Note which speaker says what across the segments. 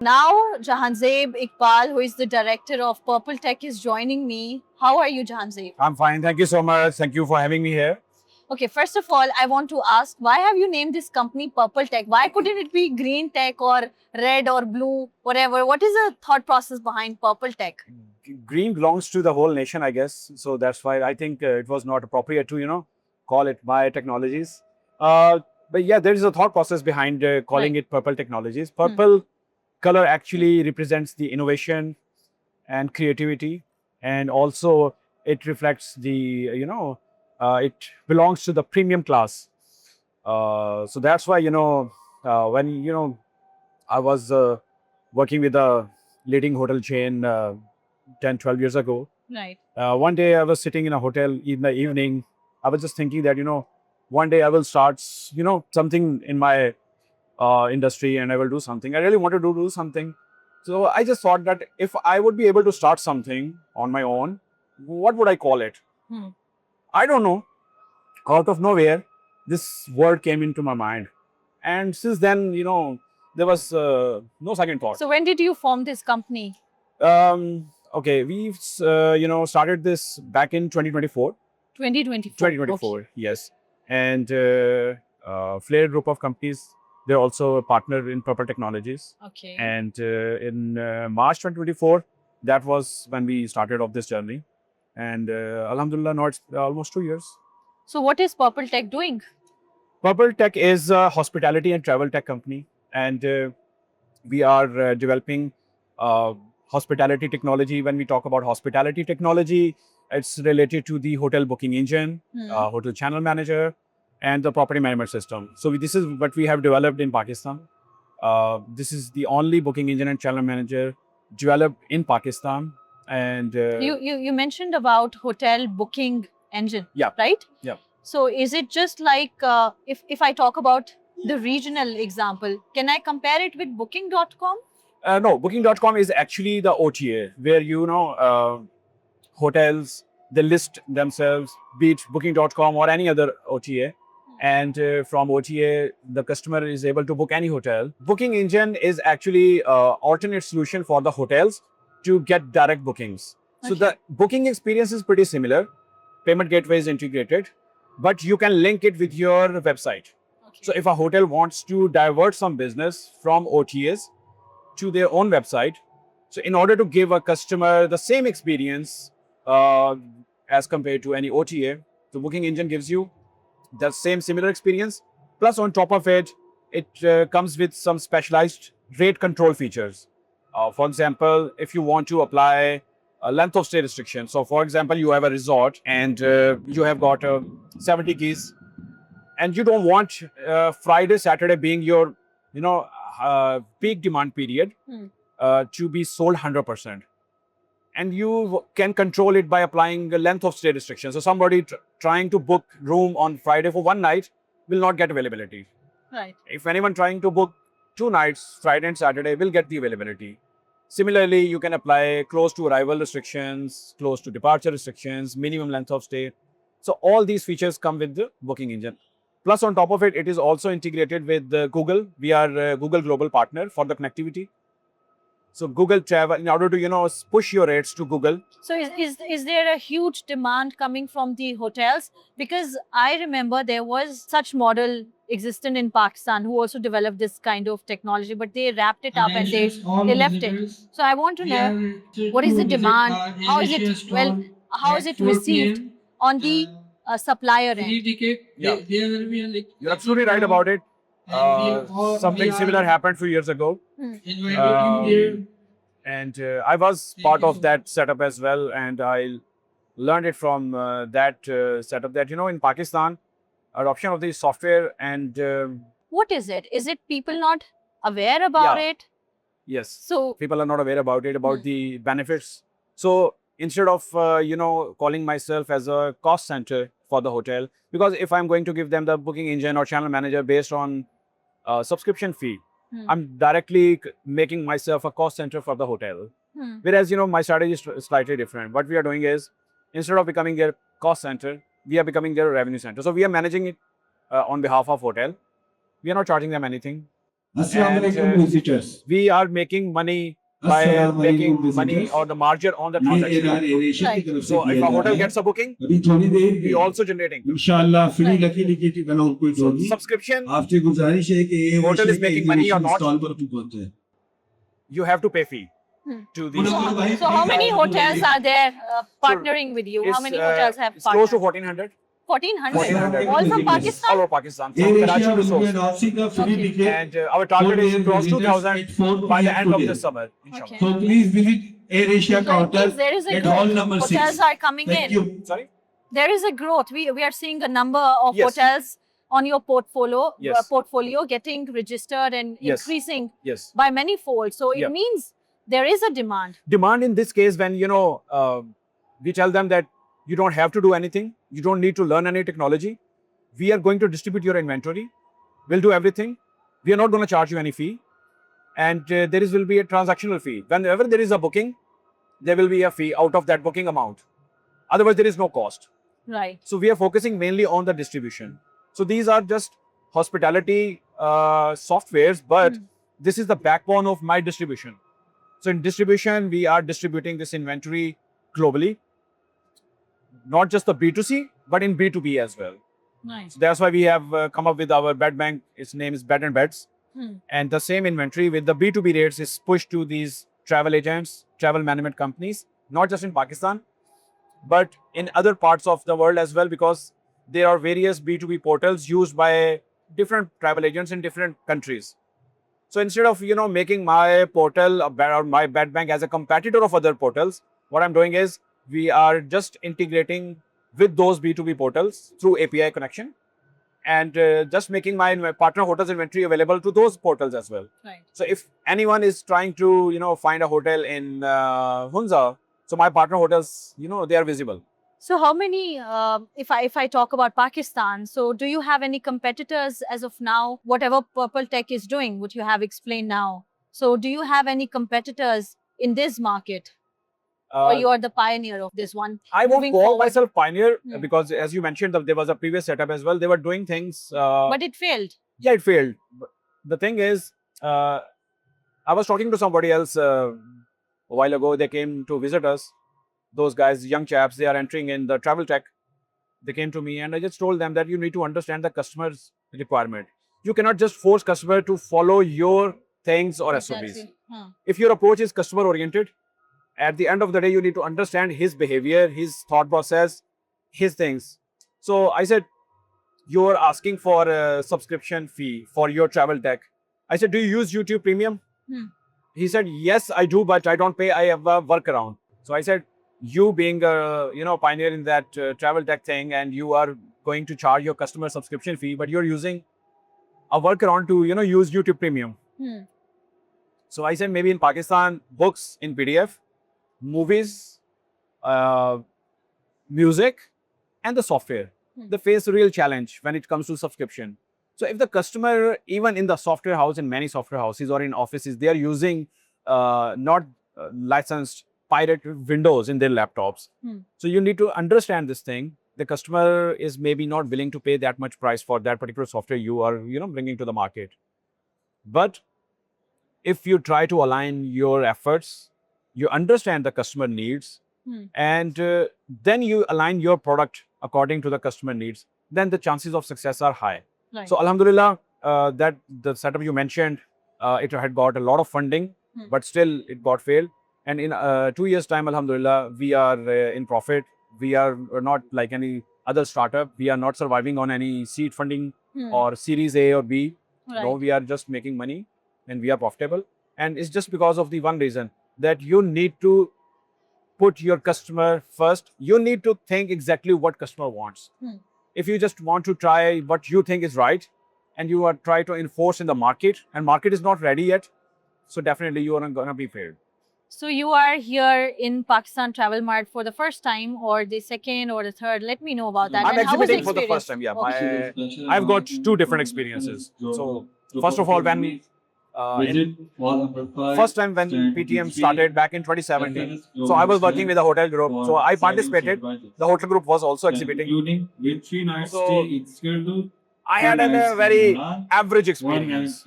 Speaker 1: Now, Jahanzeb Iqbal, who is the director of Purple Tech, is joining me. How are you, Jahanzeb?
Speaker 2: I'm fine. Thank you so much. Thank you for having me here.
Speaker 1: Okay, first of all, I want to ask, why have you named this company Purple Tech? Why couldn't it be Green Tech or Red or Blue, whatever? What is the thought process behind Purple Tech?
Speaker 2: Green belongs to the whole nation, I guess. So that's why I think it was not appropriate to, call it biotechnologies. Uh, but yeah, there is a thought process behind calling
Speaker 1: Right.
Speaker 2: it Purple Technologies. Purple color actually represents the innovation and creativity, and also it reflects the, it belongs to the premium class. So that's why, when, I was working with a leading hotel chain 10, 12 years ago.
Speaker 1: Right.
Speaker 2: One day I was sitting in a hotel in the evening. I was just thinking that, one day I will start, something in my industry and I will do something. I really wanted to do something. So I just thought that if I would be able to start something on my own, what would I call it?
Speaker 1: Hmm.
Speaker 2: I don't know. Out of nowhere, this word came into my mind. And since then, there was no second thought.
Speaker 1: So, when did you form this company?
Speaker 2: Okay, we've started this back in 2024.
Speaker 1: 2024.
Speaker 2: 2024,
Speaker 1: Okay.
Speaker 2: yes. And Flair Group of companies, they're also a partner in Purple Technologies.
Speaker 1: Okay.
Speaker 2: And in March 2024, that was when we started off this journey. And Alhamdulillah, now it's almost 2 years.
Speaker 1: So, what is Purple Tech doing?
Speaker 2: Purple Tech is a hospitality and travel tech company, and we are developing hospitality technology. When we talk about hospitality technology, it's related to the hotel booking engine, hotel channel manager, and the property management system. So this is what we have developed in Pakistan. This is the only booking engine and channel manager developed in Pakistan. And
Speaker 1: You mentioned about hotel booking engine,
Speaker 2: yeah,
Speaker 1: right?
Speaker 2: yeah.
Speaker 1: So is it just like if I talk about the regional example, can I compare it with Booking.com?
Speaker 2: No, Booking.com is actually the OTA where hotels they list themselves, be it Booking.com or any other OTA. And from OTA, the customer is able to book any hotel. Booking engine is actually alternate solution for the hotels to get direct bookings. So the booking experience is pretty similar. Payment gateway is integrated, but you can link it with your website. So if a hotel wants to divert some business from OTAs to their own website, so in order to give a customer the same experience as compared to any OTA, the booking engine gives you the same similar experience. Plus, on top of it, it comes with some specialized rate control features. For example, if you want to apply a length of stay restriction. So, for example, you have a resort and you have got 70 keys, and you don't want Friday, Saturday being your, peak demand period to be sold 100%. And you can control it by applying a length of stay restriction. So somebody trying to book room on Friday for one night will not get availability.
Speaker 1: Right.
Speaker 2: If anyone trying to book 2 nights, Friday and Saturday, will get the availability. Similarly, you can apply close to arrival restrictions, close to departure restrictions, minimum length of stay. So all these features come with the booking engine. Plus, on top of it, it is also integrated with Google. We are a Google Global Partner for the connectivity. So Google Travel, in order to, push your rates to Google.
Speaker 1: So is there a huge demand coming from the hotels? Because I remember there was such model existent in Pakistan who also developed this kind of technology, but they wrapped it up and they left it. So I want to know, what is the demand? How is it how is it received on the supplier end?
Speaker 2: Yeah. You're absolutely right about it. Something similar happened a few years ago. And I was part of that setup as well. And I learned it from that setup that, in Pakistan, adoption of the software and
Speaker 1: What is it? Is it people not aware about it?
Speaker 2: Yes.
Speaker 1: So
Speaker 2: people are not aware about it, about the benefits. So instead of, calling myself as a cost center for the hotel, because if I'm going to give them the booking engine or channel manager based on subscription fee, I'm directly making myself a cost center for the hotel. Whereas, my strategy is slightly different. What we are doing is, instead of becoming their cost center, we are becoming their revenue center. So we are managing it on behalf of hotel. We are not charging them anything.
Speaker 3: Assalamu
Speaker 2: And,
Speaker 3: alaikum visitors.
Speaker 2: we are making money by
Speaker 3: Assalamu
Speaker 2: making
Speaker 3: alaikum
Speaker 2: money
Speaker 3: visitors.
Speaker 2: or the margin on the
Speaker 3: ये
Speaker 2: transaction.
Speaker 3: एरान AirAsia की
Speaker 1: Right.
Speaker 3: तरफ से
Speaker 2: So if
Speaker 3: किया
Speaker 2: a
Speaker 3: जा
Speaker 2: hotel
Speaker 3: रहा है
Speaker 2: gets a booking,
Speaker 3: अभी थोड़ी देर
Speaker 2: we
Speaker 3: में
Speaker 2: also generating.
Speaker 3: इंशाल्लाह फ्री
Speaker 1: Right.
Speaker 3: लकी लिखी थी मैंने उनको
Speaker 2: So
Speaker 3: होगी
Speaker 2: subscription,
Speaker 3: आपसे गुजारिश है कि ये
Speaker 2: Hotel is making money or not?
Speaker 3: Stall पर पहुंचे हैं
Speaker 2: you have to pay fee
Speaker 1: Hmm.
Speaker 2: to these.
Speaker 1: So how many hotels are there partnering with you? How
Speaker 2: It's,
Speaker 1: many hotels have
Speaker 2: it's close to
Speaker 1: partnered?
Speaker 2: 1400
Speaker 1: 1400.
Speaker 2: 1400.
Speaker 1: All from Pakistan?
Speaker 2: all over Pakistan,
Speaker 3: air
Speaker 2: from
Speaker 3: Asia
Speaker 2: Karachi to
Speaker 3: railway
Speaker 2: source.
Speaker 3: नॉर्सी का free
Speaker 1: Okay.
Speaker 3: Ticket
Speaker 2: And our target is
Speaker 3: For
Speaker 2: close to
Speaker 3: visitors
Speaker 2: 2000
Speaker 3: at 4
Speaker 2: by the
Speaker 3: PM
Speaker 2: end of
Speaker 3: today.
Speaker 2: this summer, inshallah.
Speaker 1: Okay.
Speaker 3: So please visit Air Asia
Speaker 1: So it
Speaker 3: counter
Speaker 1: means there is a
Speaker 3: at hall
Speaker 1: growth.
Speaker 3: number 6.
Speaker 1: Hotels are coming
Speaker 3: Thank
Speaker 1: in.
Speaker 3: you.
Speaker 2: Sorry?
Speaker 1: There is a growth. We are seeing a number of
Speaker 2: Yes.
Speaker 1: hotels on your
Speaker 2: Yes.
Speaker 1: portfolio getting registered and
Speaker 2: Yes.
Speaker 1: increasing
Speaker 2: Yes.
Speaker 1: by many folds. So it
Speaker 2: Yeah.
Speaker 1: means there is a demand.
Speaker 2: Demand in this case, when we tell them that you don't have to do anything, you don't need to learn any technology. We are going to distribute your inventory. We'll do everything. We are not going to charge you any fee, and will be a transactional fee. Whenever there is a booking, there will be a fee out of that booking amount. Otherwise, there is no cost.
Speaker 1: Right.
Speaker 2: So we are focusing mainly on the distribution. So these are just hospitality softwares, but this is the backbone of my distribution. So in distribution, we are distributing this inventory globally, not just the B2C, but in B2B as well.
Speaker 1: Nice.
Speaker 2: So that's why we have come up with our bed bank. Its name is Bed and Beds.
Speaker 1: Hmm.
Speaker 2: And the same inventory with the B2B rates is pushed to these travel agents, travel management companies, not just in Pakistan, but in other parts of the world as well, because there are various B2B portals used by different travel agents in different countries. So instead of making my portal or my bed bank as a competitor of other portals, what I'm doing is we are just integrating with those B2B portals through API connection, and just making my partner hotels inventory available to those portals as well.
Speaker 1: Right.
Speaker 2: So if anyone is trying to find a hotel in Hunza, so my partner hotels, they are visible.
Speaker 1: So how many, if I talk about Pakistan, so do you have any competitors as of now? Whatever Purple Tech is doing, what you have explained now. So do you have any competitors in this market? Or you are the pioneer of this one?
Speaker 2: I won't
Speaker 1: moving
Speaker 2: call
Speaker 1: forward?
Speaker 2: myself pioneer
Speaker 1: Hmm.
Speaker 2: because, as you mentioned, there was a previous setup as well. They were doing things.
Speaker 1: But it failed.
Speaker 2: Yeah, it failed. But the thing is, I was talking to somebody else a while ago. They came to visit us. Those guys, young chaps, they are entering in the travel tech. They came to me and I just told them that you need to understand the customer's requirement. You cannot just force customer to follow your things or SOPs.
Speaker 1: Exactly. Huh.
Speaker 2: If your approach is customer oriented, at the end of the day, you need to understand his behavior, his thought process, his things. So I said, you're asking for a subscription fee for your travel tech. I said, do you use YouTube Premium?
Speaker 1: Hmm.
Speaker 2: He said, yes, I do, but I don't pay. I have a workaround. So I said, you being a pioneer in that travel tech thing, and you are going to charge your customer subscription fee, but you're using a workaround to use YouTube Premium.
Speaker 1: Hmm.
Speaker 2: So I said, maybe in Pakistan, books in PDF, movies, music, and the software. They face a real challenge when it comes to subscription. So if the customer, even in the software house, in many software houses or in offices, they are using not licensed pirate Windows in their laptops. So you need to understand this thing. The customer is maybe not willing to pay that much price for that particular software you are bringing to the market. But if you try to align your efforts, you understand the customer needs, and then you align your product according to the customer needs, then the chances of success are high.
Speaker 1: Right.
Speaker 2: So Alhamdulillah, that the setup you mentioned, it had got a lot of funding, but still it got failed. And in 2 years' time, Alhamdulillah, we are in profit. We are not like any other startup. We are not surviving on any seed funding or Series A or B.
Speaker 1: Right.
Speaker 2: No, we are just making money and we are profitable. And it's just because of the one reason that you need to put your customer first. You need to think exactly what customer wants. If you just want to try what you think is right and you are try to enforce in the market, and market is not ready yet, so definitely you are going to be failed.
Speaker 1: So you are here in Pakistan Travel Mart for the first time, or the second, or the third? Let me know about that.
Speaker 2: I'm
Speaker 1: And how was the
Speaker 2: exhibiting for the first
Speaker 1: experience?
Speaker 2: time. Yeah,
Speaker 1: Okay.
Speaker 2: I've got two different experiences. So first of all, when first time when PTM started back in 2017, so I was working with a hotel group. So I participated. The hotel group was also exhibiting. So I had a very average experience.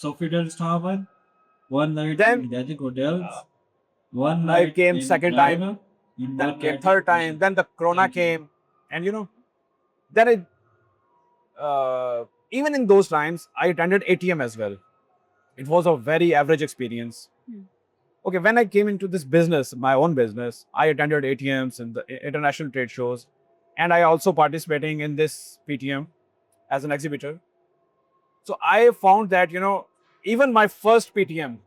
Speaker 4: Sofitel Tower, one night
Speaker 2: Then-
Speaker 4: in Datic Hotels, one
Speaker 2: I
Speaker 4: night
Speaker 2: came
Speaker 4: in
Speaker 2: second time,
Speaker 4: Driver, in
Speaker 2: then
Speaker 4: one
Speaker 2: came
Speaker 4: night
Speaker 2: third
Speaker 4: in
Speaker 2: time, then the corona
Speaker 4: Thank you.
Speaker 2: came, and then it even in those times I attended ATM as well. It was a very average experience.
Speaker 1: Hmm.
Speaker 2: Okay, when I came into this business, my own business, I attended ATMs and the international trade shows, and I also participating in this PTM as an exhibitor. So I found that even my first PTM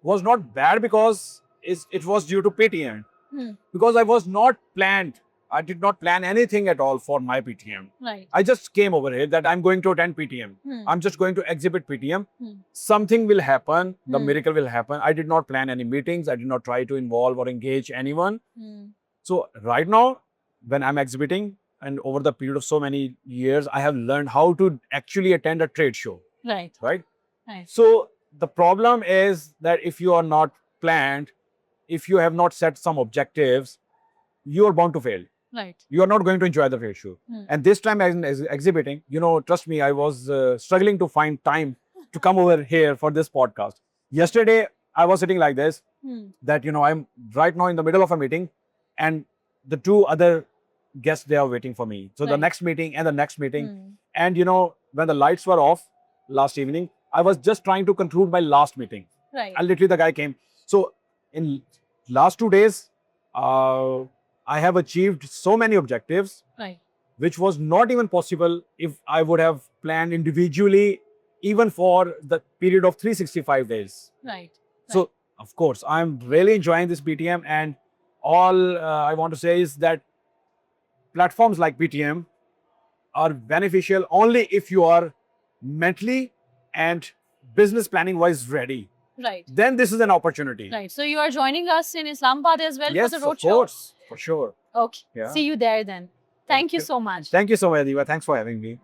Speaker 2: was not bad because it was due to PTM.
Speaker 1: Hmm.
Speaker 2: Because I was not planned. I did not plan anything at all for my PTM.
Speaker 1: Right.
Speaker 2: I just came over here that I'm going to attend PTM.
Speaker 1: Hmm.
Speaker 2: I'm just going to exhibit PTM.
Speaker 1: Hmm.
Speaker 2: Something will happen. The
Speaker 1: Hmm.
Speaker 2: miracle will happen. I did not plan any meetings. I did not try to involve or engage anyone.
Speaker 1: Hmm.
Speaker 2: So right now, when I'm exhibiting and over the period of so many years, I have learned how to actually attend a trade show,
Speaker 1: Right.
Speaker 2: right?
Speaker 1: Right.
Speaker 2: So the problem is that if you are not planned, if you have not set some objectives, you are bound to fail.
Speaker 1: Right.
Speaker 2: You are not going to enjoy the trade show.
Speaker 1: Hmm.
Speaker 2: And this time as exhibiting, trust me, I was struggling to find time to come over here for this podcast. Yesterday, I was sitting like this,
Speaker 1: Hmm.
Speaker 2: that, I'm right now in the middle of a meeting and the two other guests, they are waiting for me. So the
Speaker 1: Right.
Speaker 2: next meeting and the next meeting.
Speaker 1: Hmm.
Speaker 2: And, when the lights were off last evening, I was just trying to conclude my last meeting.
Speaker 1: Right.
Speaker 2: And literally the guy came. So in last 2 days, I have achieved so many objectives,
Speaker 1: Right.
Speaker 2: which was not even possible if I would have planned individually, even for the period of 365 days.
Speaker 1: Right.
Speaker 2: So, of course, I'm really enjoying this PTM, and all I want to say is that platforms like PTM are beneficial only if you are mentally and business planning wise ready.
Speaker 1: Right.
Speaker 2: Then this is an opportunity.
Speaker 1: Right. So you are joining us in Islamabad as well
Speaker 2: Yes,
Speaker 1: for the
Speaker 2: of
Speaker 1: roadshow?
Speaker 2: course, for sure.
Speaker 1: Okay.
Speaker 2: Yeah.
Speaker 1: See you there then. Thank you so much.
Speaker 2: Thank you so much, Adiba. Thanks for having me.